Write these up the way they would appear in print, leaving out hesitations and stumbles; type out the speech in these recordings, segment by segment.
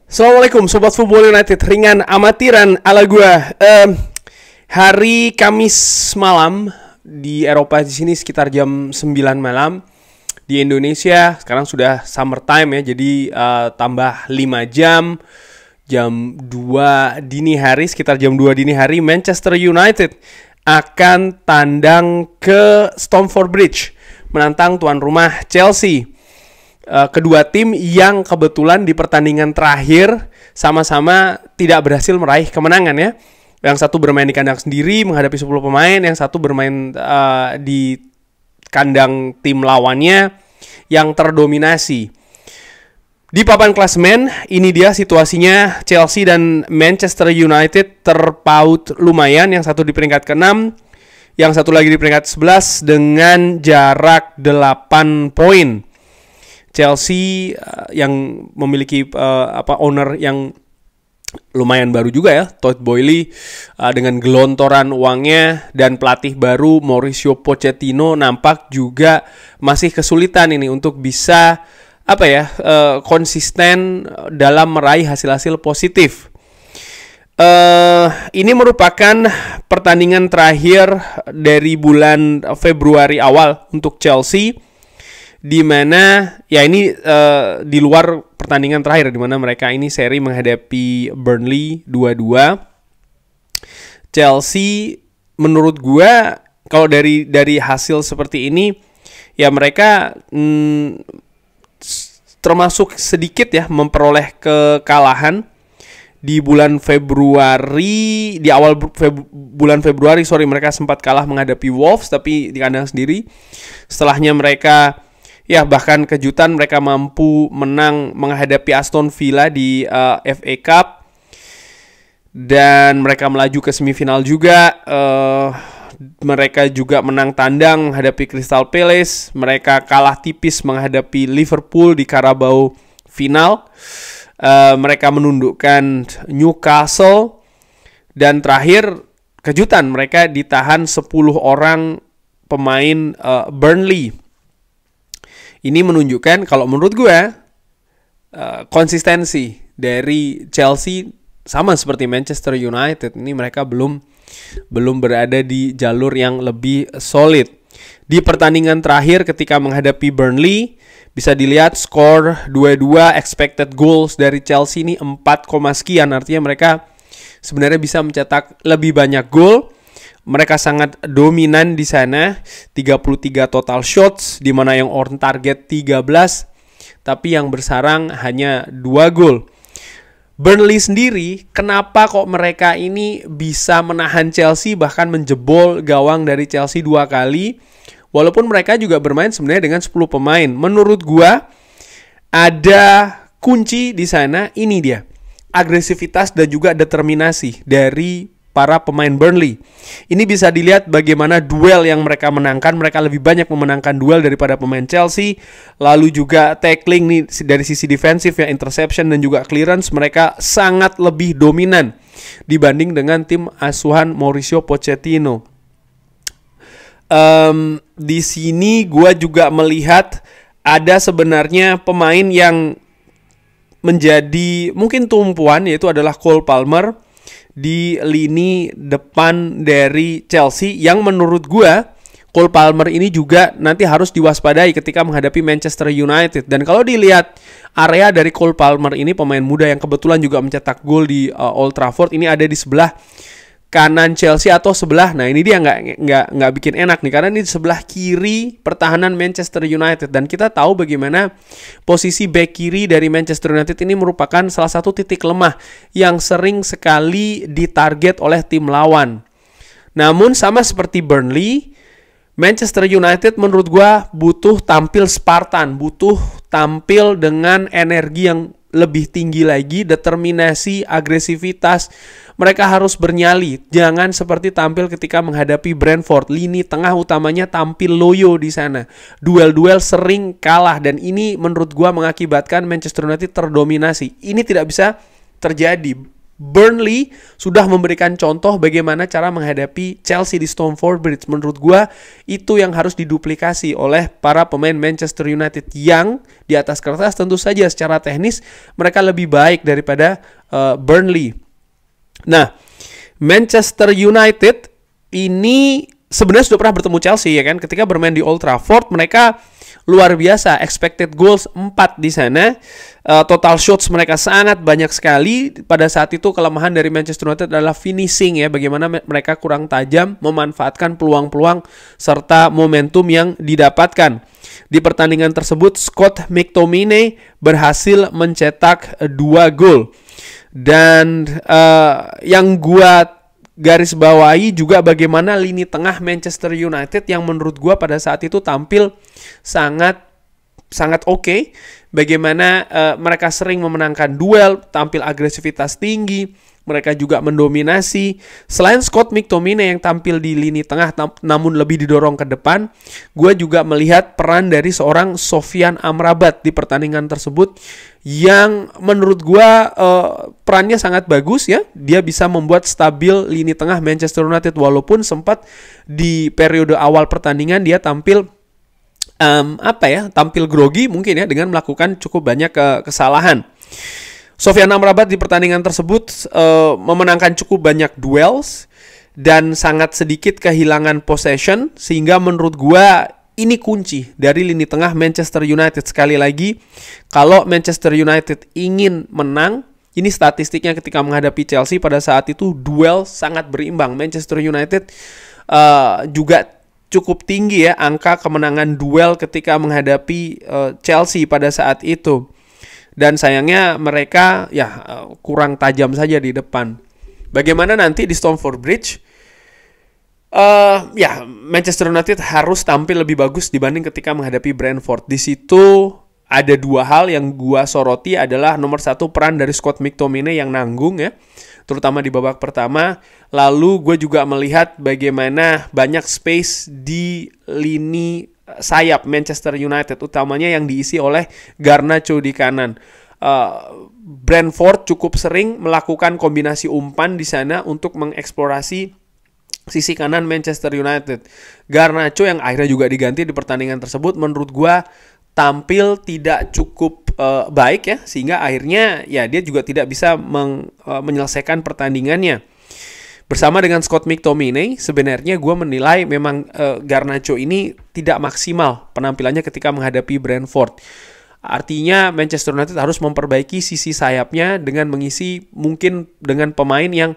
Assalamualaikum Sobat Football United, ringan amatiran ala gua. Hari Kamis malam di Eropa, di sini sekitar jam 9 malam. Di Indonesia sekarang sudah summer time ya, jadi tambah 5 jam. Jam 2 dini hari, sekitar jam 2 dini hari, Manchester United akan tandang ke Stamford Bridge menantang tuan rumah Chelsea. Kedua tim yang kebetulan di pertandingan terakhir sama-sama tidak berhasil meraih kemenangan ya. Yang satu bermain di kandang sendiri menghadapi 10 pemain, yang satu bermain di kandang tim lawannya yang terdominasi. Di papan klasemen, ini dia situasinya. Chelsea dan Manchester United terpaut lumayan, yang satu di peringkat ke-6, yang satu lagi di peringkat 11 dengan jarak 8 poin. Chelsea yang memiliki owner yang lumayan baru juga ya, Todd Boehly, dengan gelontoran uangnya, dan pelatih baru Mauricio Pochettino nampak juga masih kesulitan ini untuk bisa konsisten dalam meraih hasil-hasil positif. Ini merupakan pertandingan terakhir dari bulan Februari awal untuk Chelsea, di mana ya ini di luar pertandingan terakhir di mana mereka ini seri menghadapi Burnley 2-2. Chelsea menurut gua kalau dari hasil seperti ini ya mereka termasuk sedikit ya memperoleh kekalahan di bulan Februari. Di awal bulan Februari mereka sempat kalah menghadapi Wolves tapi di kandang sendiri. Setelahnya mereka bahkan kejutan, mereka mampu menang menghadapi Aston Villa di FA Cup, dan mereka melaju ke semifinal juga. Mereka juga menang tandang menghadapi Crystal Palace. Mereka kalah tipis menghadapi Liverpool di Carabao final. Mereka menundukkan Newcastle, dan terakhir kejutan, mereka ditahan 10 orang pemain Burnley. Ini menunjukkan kalau menurut gue konsistensi dari Chelsea sama seperti Manchester United. Ini mereka belum berada di jalur yang lebih solid. Di pertandingan terakhir ketika menghadapi Burnley, bisa dilihat skor 2-2, expected goals dari Chelsea ini 4, sekian. Artinya mereka sebenarnya bisa mencetak lebih banyak gol. Mereka sangat dominan di sana, 33 total shots, di mana yang on target 13, tapi yang bersarang hanya 2 gol. Burnley sendiri, kenapa kok mereka ini bisa menahan Chelsea, bahkan menjebol gawang dari Chelsea 2 kali, walaupun mereka juga bermain sebenarnya dengan 10 pemain. Menurut gua, ada kunci di sana, ini dia, agresivitas dan juga determinasi dari para pemain Burnley. Ini bisa dilihat bagaimana duel yang mereka menangkan. Mereka lebih banyak memenangkan duel daripada pemain Chelsea. Lalu juga tackling nih dari sisi defensif ya, interception dan juga clearance, mereka sangat lebih dominan dibanding dengan tim asuhan Mauricio Pochettino. Di sini gue juga melihat ada sebenarnya pemain yang menjadi mungkin tumpuan, yaitu adalah Cole Palmer di lini depan dari Chelsea, yang menurut gua Cole Palmer ini juga nanti harus diwaspadai ketika menghadapi Manchester United. Dan kalau dilihat area dari Cole Palmer ini, pemain muda yang kebetulan juga mencetak gol di Old Trafford, ini ada di sebelah kanan Chelsea atau sebelah, nah ini dia nggak bikin enak nih, karena ini di sebelah kiri pertahanan Manchester United, dan kita tahu bagaimana posisi back kiri dari Manchester United ini merupakan salah satu titik lemah yang sering sekali ditarget oleh tim lawan. Namun sama seperti Burnley, Manchester United menurut gua butuh tampil Spartan, butuh tampil dengan energi yang lebih tinggi lagi, determinasi, agresivitas. Mereka harus bernyali, jangan seperti tampil ketika menghadapi Brentford. Lini tengah utamanya tampil loyo di sana. Duel-duel sering kalah, dan ini menurut gua mengakibatkan Manchester United terdominasi. Ini tidak bisa terjadi. Burnley sudah memberikan contoh bagaimana cara menghadapi Chelsea di Stamford Bridge. Menurut gue itu yang harus diduplikasi oleh para pemain Manchester United yang di atas kertas tentu saja secara teknis mereka lebih baik daripada Burnley. Nah, Manchester United ini sebenarnya sudah pernah bertemu Chelsea ya kan. Ketika bermain di Old Trafford mereka luar biasa, expected goals 4 di sana. Total shots mereka sangat banyak sekali. Pada saat itu kelemahan dari Manchester United adalah finishing ya, bagaimana mereka kurang tajam memanfaatkan peluang-peluang serta momentum yang didapatkan. Di pertandingan tersebut Scott McTominay berhasil mencetak 2 gol. Dan yang gua garis bawahi juga bagaimana lini tengah Manchester United yang menurut gua pada saat itu tampil sangat oke. Bagaimana mereka sering memenangkan duel, tampil agresivitas tinggi, mereka juga mendominasi. Selain Scott McTominay yang tampil di lini tengah namun lebih didorong ke depan, gue juga melihat peran dari seorang Sofyan Amrabat di pertandingan tersebut yang menurut gue perannya sangat bagus ya. Dia bisa membuat stabil lini tengah Manchester United walaupun sempat di periode awal pertandingan dia tampil tampil grogi mungkin ya dengan melakukan cukup banyak kesalahan. Sofyan Amrabat di pertandingan tersebut memenangkan cukup banyak duels dan sangat sedikit kehilangan possession, sehingga menurut gua ini kunci dari lini tengah Manchester United. Sekali lagi, kalau Manchester United ingin menang, ini statistiknya ketika menghadapi Chelsea pada saat itu duel sangat berimbang. Manchester United juga cukup tinggi ya angka kemenangan duel ketika menghadapi Chelsea pada saat itu. Dan sayangnya mereka kurang tajam saja di depan. Bagaimana nanti di Stamford Bridge? Manchester United harus tampil lebih bagus dibanding ketika menghadapi Brentford. Di situ ada 2 hal yang gua soroti adalah nomor 1 peran dari Scott McTominay yang nanggung ya, terutama di babak pertama. Lalu gue juga melihat bagaimana banyak space di lini sayap Manchester United, utamanya yang diisi oleh Garnacho di kanan. Brentford cukup sering melakukan kombinasi umpan di sana untuk mengeksplorasi sisi kanan Manchester United. Garnacho yang akhirnya juga diganti di pertandingan tersebut menurut gue tampil tidak cukup baik ya, sehingga akhirnya ya dia juga tidak bisa menyelesaikan pertandingannya. Bersama dengan Scott McTominay, sebenarnya gue menilai memang Garnacho ini tidak maksimal penampilannya ketika menghadapi Brentford. Artinya Manchester United harus memperbaiki sisi sayapnya dengan mengisi mungkin dengan pemain yang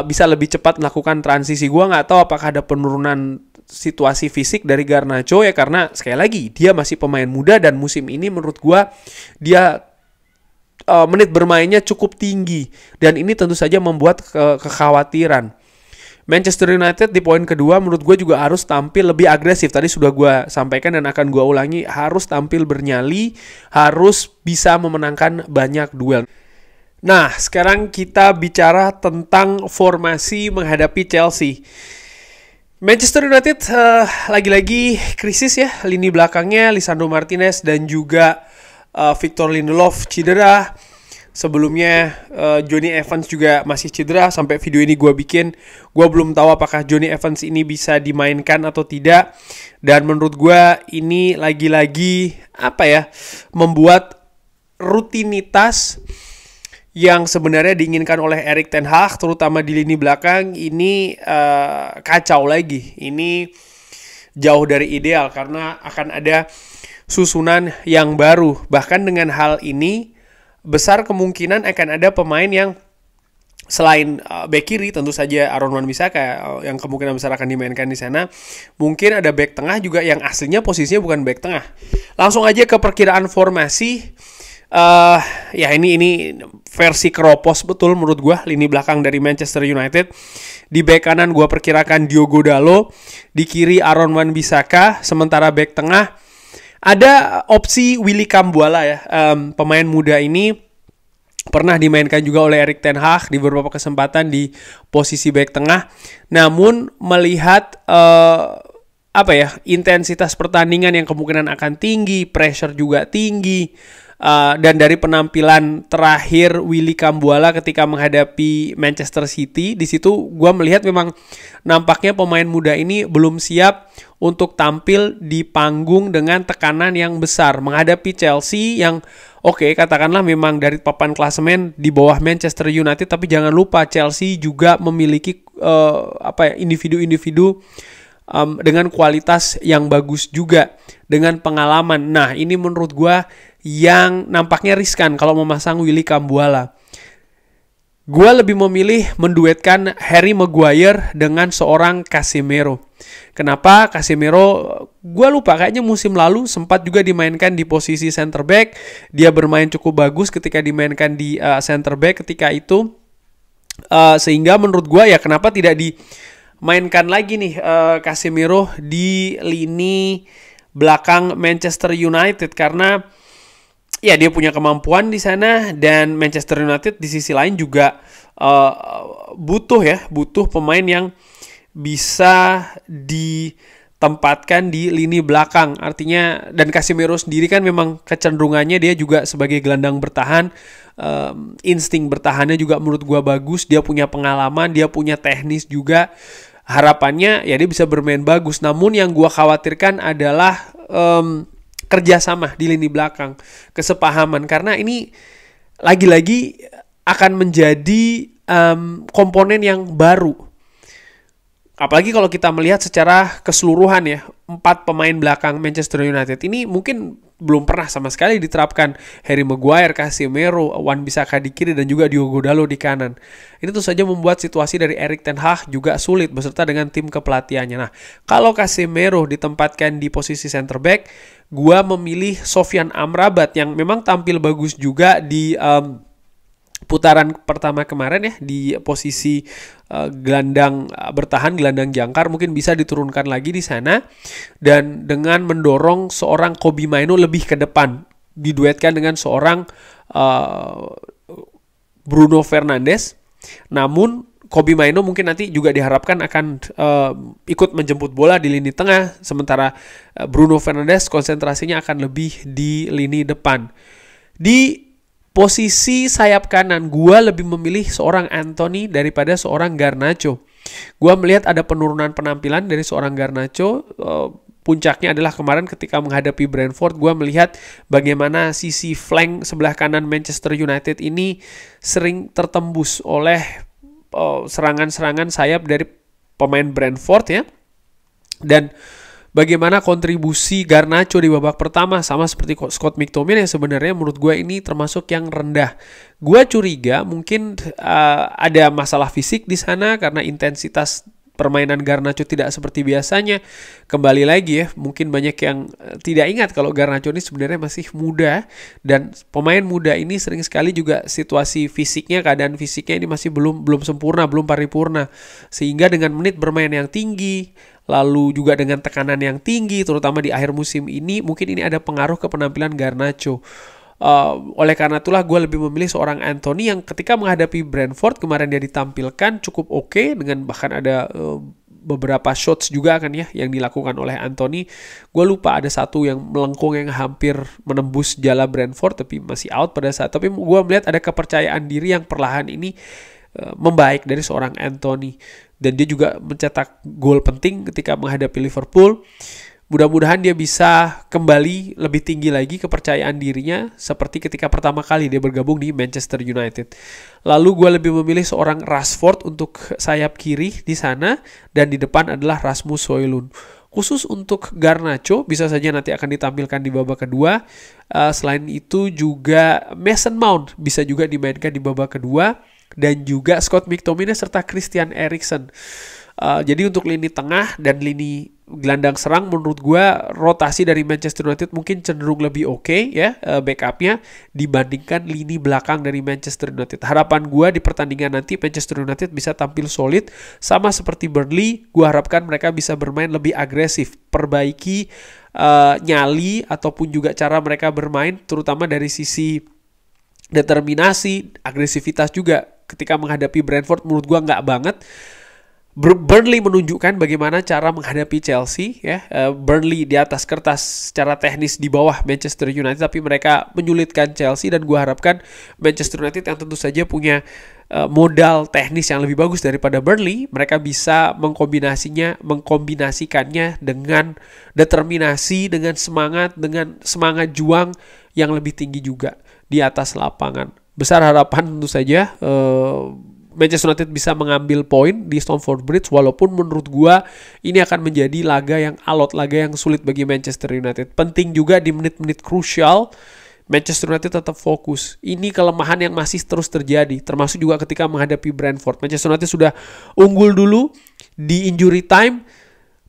bisa lebih cepat melakukan transisi. Gue nggak tahu apakah ada penurunan situasi fisik dari Garnacho ya, karena sekali lagi dia masih pemain muda dan musim ini menurut gue dia menit bermainnya cukup tinggi dan ini tentu saja membuat kekhawatiran. Manchester United di poin kedua menurut gue juga harus tampil lebih agresif. Tadi sudah gue sampaikan dan akan gue ulangi, harus tampil bernyali, harus bisa memenangkan banyak duel. Nah, sekarang kita bicara tentang formasi menghadapi Chelsea. Manchester United lagi-lagi krisis ya, lini belakangnya Lisandro Martinez dan juga Victor Lindelof cedera. Sebelumnya Johnny Evans juga masih cedera. Sampai video ini gue bikin, gue belum tahu apakah Johnny Evans ini bisa dimainkan atau tidak. Dan menurut gue ini lagi-lagi membuat rutinitas yang sebenarnya diinginkan oleh Erik ten Hag, terutama di lini belakang ini kacau lagi. Ini jauh dari ideal karena akan ada susunan yang baru. Bahkan dengan hal ini besar kemungkinan akan ada pemain yang selain bek kiri, tentu saja Aaron Wan-Bissaka yang kemungkinan besar akan dimainkan di sana. Mungkin ada bek tengah juga yang aslinya posisinya bukan bek tengah. Langsung aja ke perkiraan formasi. Ini versi keropos betul menurut gue lini belakang dari Manchester United. Di bek kanan gue perkirakan Diogo Dalot, di kiri Aaron Wan-Bissaka, sementara bek tengah ada opsi Willy Kambuala ya. Pemain muda ini pernah dimainkan juga oleh Erik ten Hag di beberapa kesempatan di posisi bek tengah. Namun melihat intensitas pertandingan yang kemungkinan akan tinggi, pressure juga tinggi, Dan dari penampilan terakhir Willy Kambuala ketika menghadapi Manchester City, di situ gue melihat memang nampaknya pemain muda ini belum siap untuk tampil di panggung dengan tekanan yang besar menghadapi Chelsea yang katakanlah memang dari papan klasemen di bawah Manchester United, tapi jangan lupa Chelsea juga memiliki individu-individu dengan kualitas yang bagus juga, dengan pengalaman. Nah, ini menurut gue yang nampaknya riskan kalau memasang Willy Kambuala. Gue lebih memilih menduetkan Harry Maguire dengan seorang Casemiro. Kenapa? Casemiro, gue lupa, kayaknya musim lalu sempat juga dimainkan di posisi center back. Dia bermain cukup bagus ketika dimainkan di center back ketika itu. Sehingga menurut gue ya kenapa tidak dimainkan lagi nih Casemiro di lini belakang Manchester United, karena ya dia punya kemampuan di sana, dan Manchester United di sisi lain juga butuh pemain yang bisa ditempatkan di lini belakang. Artinya, dan Casemiro sendiri kan memang kecenderungannya dia juga sebagai gelandang bertahan, insting bertahannya juga menurut gua bagus. Dia punya pengalaman, dia punya teknis juga. Harapannya ya dia bisa bermain bagus. Namun yang gua khawatirkan adalah kerjasama di lini belakang, kesepahaman, karena ini lagi-lagi akan menjadi komponen yang baru. Apalagi kalau kita melihat secara keseluruhan ya, 4 pemain belakang Manchester United ini mungkin belum pernah sama sekali diterapkan. Harry Maguire, Casemiro, Wan-Bissaka di kiri, dan juga Diogo Dalot di kanan. Ini tentu saja membuat situasi dari Erik ten Hag juga sulit beserta dengan tim kepelatihannya. Nah, kalau Casemiro ditempatkan di posisi center back, gua memilih Sofyan Amrabat yang memang tampil bagus juga di putaran pertama kemarin ya, di posisi gelandang bertahan, gelandang jangkar, mungkin bisa diturunkan lagi di sana, dan dengan mendorong seorang Kobbie Mainoo lebih ke depan, diduetkan dengan seorang Bruno Fernandes. Namun Kobbie Mainoo mungkin nanti juga diharapkan akan ikut menjemput bola di lini tengah, sementara Bruno Fernandes konsentrasinya akan lebih di lini depan. Di posisi sayap kanan, gue lebih memilih seorang Anthony daripada seorang Garnacho. Gue melihat ada penurunan penampilan dari seorang Garnacho. Puncaknya adalah kemarin ketika menghadapi Brentford, gue melihat bagaimana sisi flank sebelah kanan Manchester United ini sering tertembus oleh serangan-serangan sayap dari pemain Brentford ya. Dan bagaimana kontribusi Garnacho di babak pertama sama seperti Scott McTominay yang sebenarnya menurut gue ini termasuk yang rendah. Gue curiga mungkin ada masalah fisik di sana karena intensitas permainan Garnacho tidak seperti biasanya. Kembali lagi ya, mungkin banyak yang tidak ingat kalau Garnacho ini sebenarnya masih muda, dan pemain muda ini sering sekali juga situasi fisiknya, keadaan fisiknya ini masih belum sempurna, belum paripurna, sehingga dengan menit bermain yang tinggi, lalu juga dengan tekanan yang tinggi, terutama di akhir musim ini, mungkin ini ada pengaruh ke penampilan Garnacho. Oleh karena itulah gue lebih memilih seorang Anthony yang ketika menghadapi Brentford kemarin dia ditampilkan cukup oke, dengan bahkan ada beberapa shots juga kan ya yang dilakukan oleh Anthony. Gue lupa ada satu yang melengkung yang hampir menembus jala Brentford tapi masih out pada saat. Tapi gue melihat ada kepercayaan diri yang perlahan ini membaik dari seorang Anthony, dan dia juga mencetak gol penting ketika menghadapi Liverpool. Mudah-mudahan dia bisa kembali lebih tinggi lagi kepercayaan dirinya seperti ketika pertama kali dia bergabung di Manchester United. Lalu gue lebih memilih seorang Rashford untuk sayap kiri di sana, dan di depan adalah Rasmus Højlund. Khusus untuk Garnacho bisa saja nanti akan ditampilkan di babak kedua. Selain itu juga Mason Mount bisa juga dimainkan di babak kedua, dan juga Scott McTominay serta Christian Eriksen. Jadi untuk lini tengah dan lini gelandang serang menurut gue rotasi dari Manchester United mungkin cenderung lebih oke ya, backupnya dibandingkan lini belakang dari Manchester United. Harapan gue di pertandingan nanti Manchester United bisa tampil solid sama seperti Burnley. Gue harapkan mereka bisa bermain lebih agresif, perbaiki nyali ataupun juga cara mereka bermain, terutama dari sisi determinasi, agresivitas juga. Ketika menghadapi Brentford menurut gue nggak banget. Burnley menunjukkan bagaimana cara menghadapi Chelsea ya. Burnley di atas kertas secara teknis di bawah Manchester United, tapi mereka menyulitkan Chelsea, dan gue harapkan Manchester United yang tentu saja punya modal teknis yang lebih bagus daripada Burnley, mereka bisa mengkombinasikannya dengan determinasi, dengan semangat juang yang lebih tinggi juga di atas lapangan. Besar harapan tentu saja Manchester United bisa mengambil poin di Stamford Bridge, walaupun menurut gua ini akan menjadi laga yang alot, laga yang sulit bagi Manchester United. Penting juga di menit-menit krusial Manchester United tetap fokus. Ini kelemahan yang masih terus terjadi, termasuk juga ketika menghadapi Brentford. Manchester United sudah unggul dulu di injury time,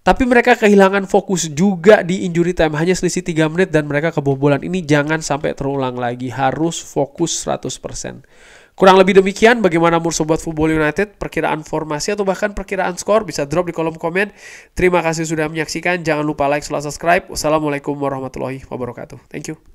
tapi mereka kehilangan fokus juga di injury time. Hanya selisih 3 menit dan mereka kebobolan. Ini jangan sampai terulang lagi. Harus fokus 100%. Kurang lebih demikian. Bagaimana menurut Sobat Football United? Perkiraan formasi atau bahkan perkiraan skor bisa drop di kolom komen. Terima kasih sudah menyaksikan. Jangan lupa like, subscribe. Wassalamualaikum warahmatullahi wabarakatuh. Thank you.